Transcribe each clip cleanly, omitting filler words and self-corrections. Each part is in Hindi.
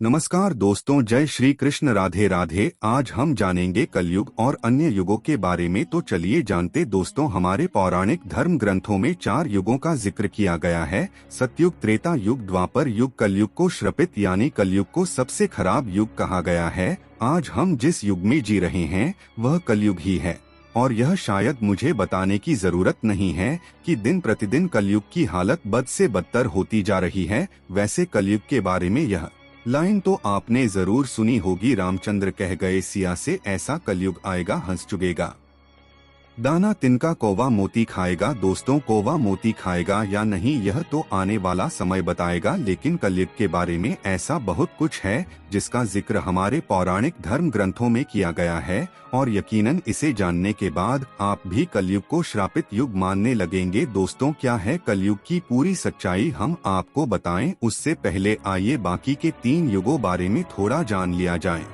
नमस्कार दोस्तों, जय श्री कृष्ण, राधे राधे। आज हम जानेंगे कलयुग और अन्य युगों के बारे में। तो चलिए जानते दोस्तों, हमारे पौराणिक धर्म ग्रंथों में 4 युगों का जिक्र किया गया है। सतयुग, त्रेता युग, द्वापर युग, कलयुग को श्रपित यानी कलयुग को सबसे खराब युग कहा गया है। आज हम जिस युग में जी रहे हैं वह कलयुग ही है, और यह शायद मुझे बताने की जरूरत नहीं है कि दिन प्रतिदिन कलयुग की हालत बद से बदतर होती जा रही है। वैसे कलयुग के बारे में यह लाइन तो आपने जरूर सुनी होगी, रामचंद्र कह गए सिया से, ऐसा कलयुग आएगा हंस चुगेगा। दाना तिनका कौवा मोती खाएगा। दोस्तों, कौवा मोती खाएगा या नहीं यह तो आने वाला समय बताएगा, लेकिन कलयुग के बारे में ऐसा बहुत कुछ है जिसका जिक्र हमारे पौराणिक धर्म ग्रंथों में किया गया है, और यकीनन इसे जानने के बाद आप भी कलयुग को श्रापित युग मानने लगेंगे। दोस्तों, क्या है कलयुग की पूरी सच्चाई हम आपको बताएं, उससे पहले आइए बाकी के 3 युगों बारे में थोड़ा जान लिया जाए।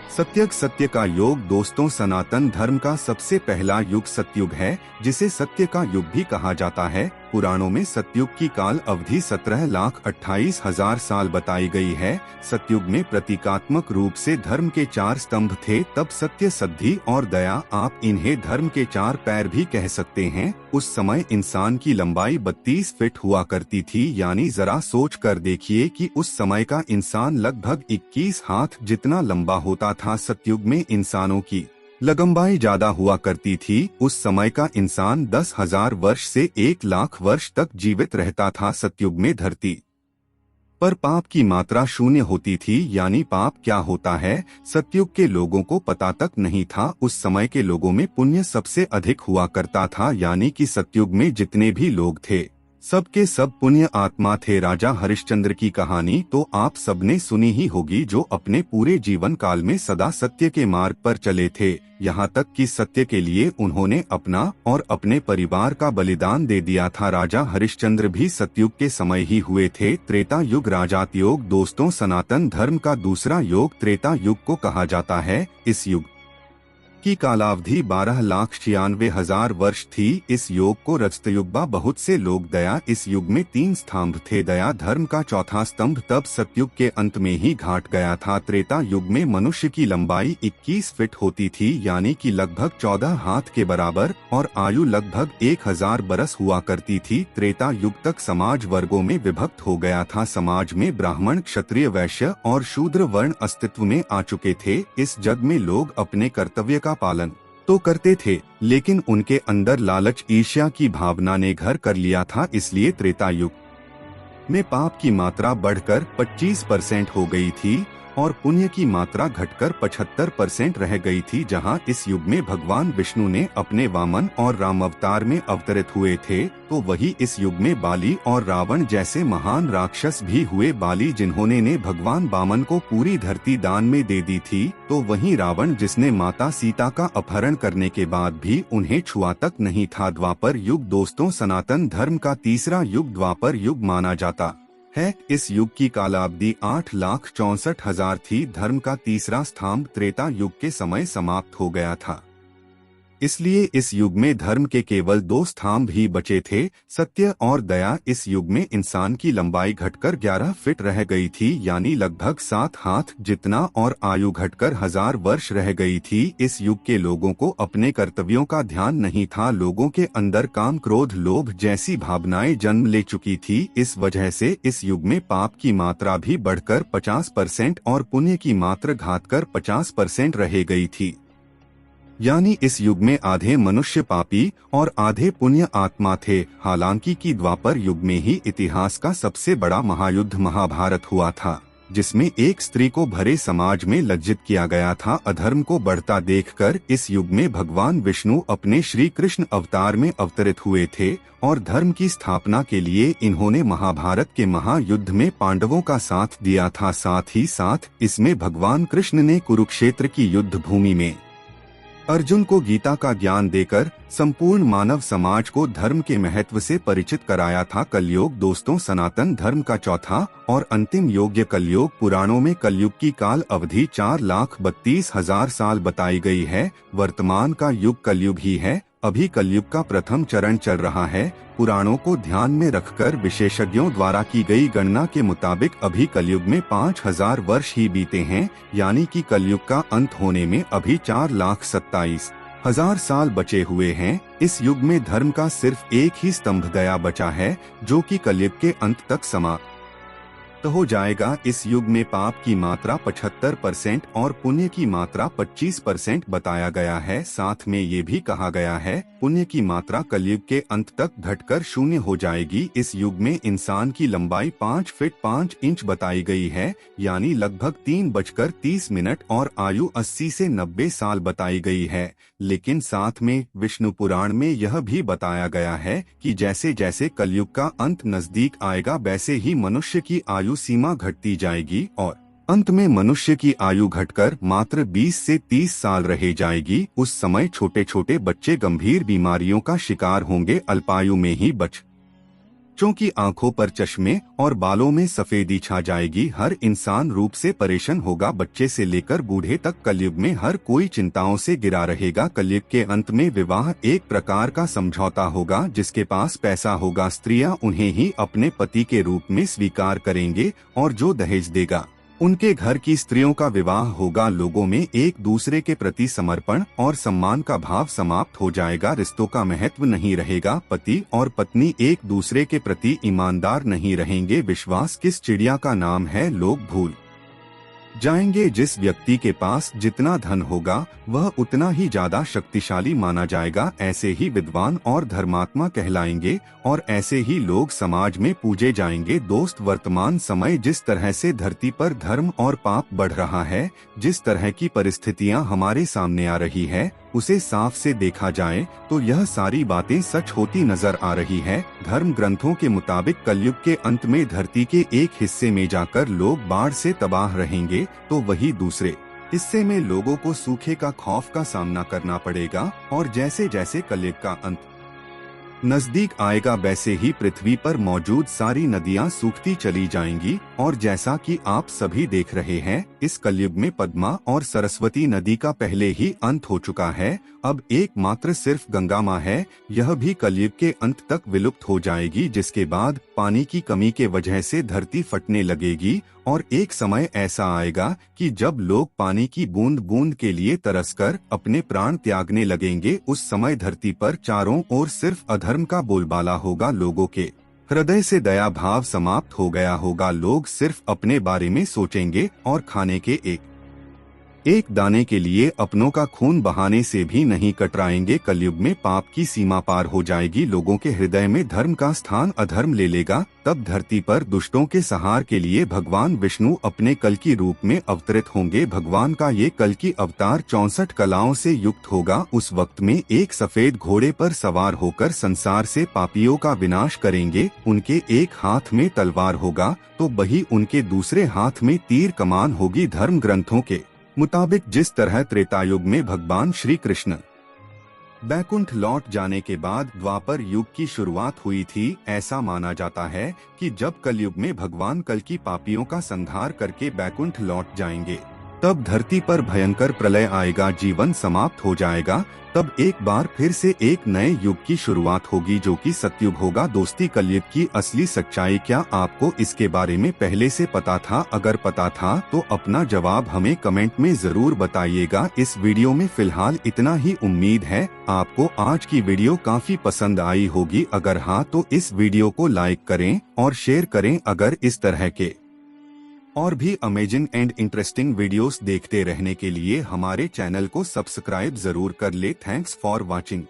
सत्यक, सत्य का योग। दोस्तों, सनातन धर्म का सबसे पहला युग सतयुग है, जिसे सत्य का युग भी कहा जाता है। पुराणों में सतयुग की काल अवधि 17,28,000 साल बताई गई है। सतयुग में प्रतीकात्मक रूप से धर्म के 4 स्तंभ थे। तब सत्य, सद्धि और दया, आप इन्हें धर्म के 4 पैर भी कह सकते हैं। उस समय इंसान की लंबाई 32 फीट हुआ करती थी, यानी जरा सोच कर देखिए कि उस समय का इंसान लगभग 21 हाथ जितना लंबा होता था। सतयुग में इंसानों की लंबाई ज्यादा हुआ करती थी। उस समय का इंसान 10,000 वर्ष से 1,00,000 वर्ष तक जीवित रहता था। सतयुग में धरती पर पाप की मात्रा शून्य होती थी। यानी पाप क्या होता है सतयुग के लोगों को पता तक नहीं था। उस समय के लोगों में पुण्य सबसे अधिक हुआ करता था, यानी कि सतयुग में जितने भी लोग थे सबके सब पुण्य आत्मा थे। राजा हरिश्चंद्र की कहानी तो आप सबने सुनी ही होगी, जो अपने पूरे जीवन काल में सदा सत्य के मार्ग पर चले थे, यहाँ तक कि सत्य के लिए उन्होंने अपना और अपने परिवार का बलिदान दे दिया था। राजा हरिश्चंद्र भी सतयुग के समय ही हुए थे। त्रेता युग, राजात योग। दोस्तों, सनातन धर्म का दूसरा योग त्रेता युग को कहा जाता है। इस युग की कालावधि 12,96,000 वर्ष थी। इस योग को रजतयुग बहुत से लोग दया। इस युग में 3 स्तंभ थे। दया धर्म का चौथा स्तंभ तब सतयुग के अंत में ही घाट गया था। त्रेता युग में मनुष्य की लंबाई 21 फीट होती थी, यानी कि लगभग 14 हाथ के बराबर, और आयु लगभग 1000 बरस हुआ करती थी। त्रेता युग तक समाज वर्गों में विभक्त हो गया था। समाज में ब्राह्मण, क्षत्रिय, वैश्य और शूद्र वर्ण अस्तित्व में आ चुके थे। इस जग में लोग अपने कर्तव्य का पालन तो करते थे, लेकिन उनके अंदर लालच, ईर्ष्या की भावना ने घर कर लिया था। इसलिए त्रेता युग में पाप की मात्रा बढ़कर 25% हो गई थी और पुण्य की मात्रा घटकर 75% रह गई थी। जहां इस युग में भगवान विष्णु ने अपने वामन और राम अवतार में अवतरित हुए थे, तो वही इस युग में बाली और रावण जैसे महान राक्षस भी हुए। बाली जिन्होंने ने भगवान वामन को पूरी धरती दान में दे दी थी, तो वही रावण जिसने माता सीता का अपहरण करने के बाद भी उन्हें छुआ तक नहीं था। द्वापर युग। दोस्तों, सनातन धर्म का तीसरा युग द्वापर युग माना जाता है। इस युग की कालावधि 8,64,000 थी। धर्म का तीसरा स्तंभ त्रेता युग के समय समाप्त हो गया था, इसलिए इस युग में धर्म के केवल 2 स्तंभ ही बचे थे, सत्य और दया। इस युग में इंसान की लंबाई घटकर 11 फीट रह गई थी, यानी लगभग 7 हाथ जितना, और आयु घटकर 1000 वर्ष रह गई थी। इस युग के लोगों को अपने कर्तव्यों का ध्यान नहीं था। लोगों के अंदर काम, क्रोध, लोभ जैसी भावनाएं जन्म ले चुकी थी। इस वजह से इस युग में पाप की मात्रा भी बढ़कर 50% और पुण्य की मात्रा घटकर 50% रह गई थी। यानी इस युग में आधे मनुष्य पापी और आधे पुण्य आत्मा थे। हालांकि कि द्वापर युग में ही इतिहास का सबसे बड़ा महायुद्ध महाभारत हुआ था, जिसमें एक स्त्री को भरे समाज में लज्जित किया गया था। अधर्म को बढ़ता देखकर इस युग में भगवान विष्णु अपने श्री कृष्ण अवतार में अवतरित हुए थे, और धर्म की स्थापना के लिए इन्होंने महाभारत के महायुद्ध में पांडवों का साथ दिया था। साथ ही साथ इसमें भगवान कृष्ण ने कुरुक्षेत्र की युद्ध भूमि में अर्जुन को गीता का ज्ञान देकर संपूर्ण मानव समाज को धर्म के महत्व से परिचित कराया था। कलयुग। दोस्तों, सनातन धर्म का चौथा और अंतिम योग कलयुग। पुराणों में कलयुग की काल अवधि 4,32,000 साल बताई गई है। वर्तमान का युग कलयुग ही है। अभी कलयुग का प्रथम चरण चल रहा है। पुराणों को ध्यान में रखकर विशेषज्ञों द्वारा की गई गणना के मुताबिक अभी कलयुग में 5000 वर्ष ही बीते हैं, यानी कि कलयुग का अंत होने में अभी 4,27,000 साल बचे हुए हैं। इस युग में धर्म का सिर्फ एक ही स्तंभ दया बचा है, जो कि कलयुग के अंत तक समाप्त हो जाएगा। इस युग में पाप की मात्रा 75% और पुण्य की मात्रा 25% बताया गया है। साथ में ये भी कहा गया है पुण्य की मात्रा कलयुग के अंत तक घटकर 0 हो जाएगी। इस युग में इंसान की लंबाई 5 फीट 5 इंच बताई गई है, यानी लगभग 3:30 और आयु 80 से 90 साल बताई गई है। लेकिन साथ में विष्णु पुराण में यह भी बताया गया है कि जैसे जैसे कलयुग का अंत नजदीक आएगा वैसे ही मनुष्य की आयु सीमा घटती जाएगी और अंत में मनुष्य की आयु घटकर मात्र 20 से 30 साल रह जाएगी। उस समय छोटे छोटे बच्चे गंभीर बीमारियों का शिकार होंगे। अल्पायु में ही बच्चों की आंखों पर चश्मे और बालों में सफेदी छा जाएगी। हर इंसान रूप से परेशान होगा, बच्चे से लेकर बूढ़े तक। कलयुग में हर कोई चिंताओं से घिरा रहेगा। कलयुग के अंत में विवाह एक प्रकार का समझौता होगा। जिसके पास पैसा होगा स्त्रियां उन्हें ही अपने पति के रूप में स्वीकार करेंगे और जो दहेज देगा उनके घर की स्त्रियों का विवाह होगा। लोगों में एक दूसरे के प्रति समर्पण और सम्मान का भाव समाप्त हो जाएगा। रिश्तों का महत्व नहीं रहेगा। पति और पत्नी एक दूसरे के प्रति ईमानदार नहीं रहेंगे। विश्वास किस चिड़िया का नाम है, लोग भूल जाएंगे। जिस व्यक्ति के पास जितना धन होगा वह उतना ही ज्यादा शक्तिशाली माना जाएगा। ऐसे ही विद्वान और धर्मात्मा कहलाएंगे और ऐसे ही लोग समाज में पूजे जाएंगे। दोस्त, वर्तमान समय जिस तरह से धरती पर धर्म और पाप बढ़ रहा है, जिस तरह की परिस्थितियां हमारे सामने आ रही है, उसे साफ से देखा जाए तो यह सारी बातें सच होती नजर आ रही है। धर्म ग्रंथों के मुताबिक कलयुग के अंत में धरती के एक हिस्से में जाकर लोग बाढ़ से तबाह रहेंगे, तो वही दूसरे हिस्से में लोगों को सूखे का खौफ का सामना करना पड़ेगा। और जैसे जैसे कलयुग का अंत नजदीक आएगा वैसे ही पृथ्वी पर मौजूद सारी नदियां सूखती चली जाएंगी। और जैसा कि आप सभी देख रहे हैं, इस कलयुग में पद्मा और सरस्वती नदी का पहले ही अंत हो चुका है। अब एकमात्र सिर्फ गंगा मां है। यह भी कलयुग के अंत तक विलुप्त हो जाएगी, जिसके बाद पानी की कमी के वजह से धरती फटने लगेगी। और एक समय ऐसा आएगा कि जब लोग पानी की बूंद बूंद के लिए तरसकर अपने प्राण त्यागने लगेंगे। उस समय धरती पर चारों ओर सिर्फ अधर्म का बोलबाला होगा। लोगों के हृदय से दया भाव समाप्त हो गया होगा। लोग सिर्फ अपने बारे में सोचेंगे और खाने के एक दाने के लिए अपनों का खून बहाने से भी नहीं कतराएंगे। कलयुग में पाप की सीमा पार हो जाएगी। लोगों के हृदय में धर्म का स्थान अधर्म ले लेगा। तब धरती पर दुष्टों के संहार के लिए भगवान विष्णु अपने कल की रूप में अवतरित होंगे। भगवान का ये कल की अवतार 64 कलाओं से युक्त होगा। उस वक्त में एक सफेद घोड़े पर सवार होकर संसार से पापियों का विनाश करेंगे। उनके एक हाथ में तलवार होगा तो वही उनके दूसरे हाथ में तीर कमान होगी। धर्म ग्रंथों के मुताबिक जिस तरह त्रेतायुग में भगवान श्री कृष्ण बैकुंठ लौट जाने के बाद द्वापर युग की शुरुआत हुई थी, ऐसा माना जाता है कि जब कलयुग में भगवान कल की पापियों का संहार करके बैकुंठ लौट जाएंगे, तब धरती पर भयंकर प्रलय आएगा, जीवन समाप्त हो जाएगा। तब एक बार फिर से एक नए युग की शुरुआत होगी जो कि सतयुग होगा। दोस्ती, कलयुग की असली सच्चाई क्या आपको इसके बारे में पहले से पता था? अगर पता था तो अपना जवाब हमें कमेंट में जरूर बताइएगा। इस वीडियो में फिलहाल इतना ही। उम्मीद है आपको आज की वीडियो काफी पसंद आई होगी। अगर हाँ तो इस वीडियो को लाइक करें और शेयर करें। अगर इस तरह के और भी अमेजिंग एंड इंटरेस्टिंग वीडियोस देखते रहने के लिए हमारे चैनल को सब्सक्राइब जरूर कर ले। Thanks for watching.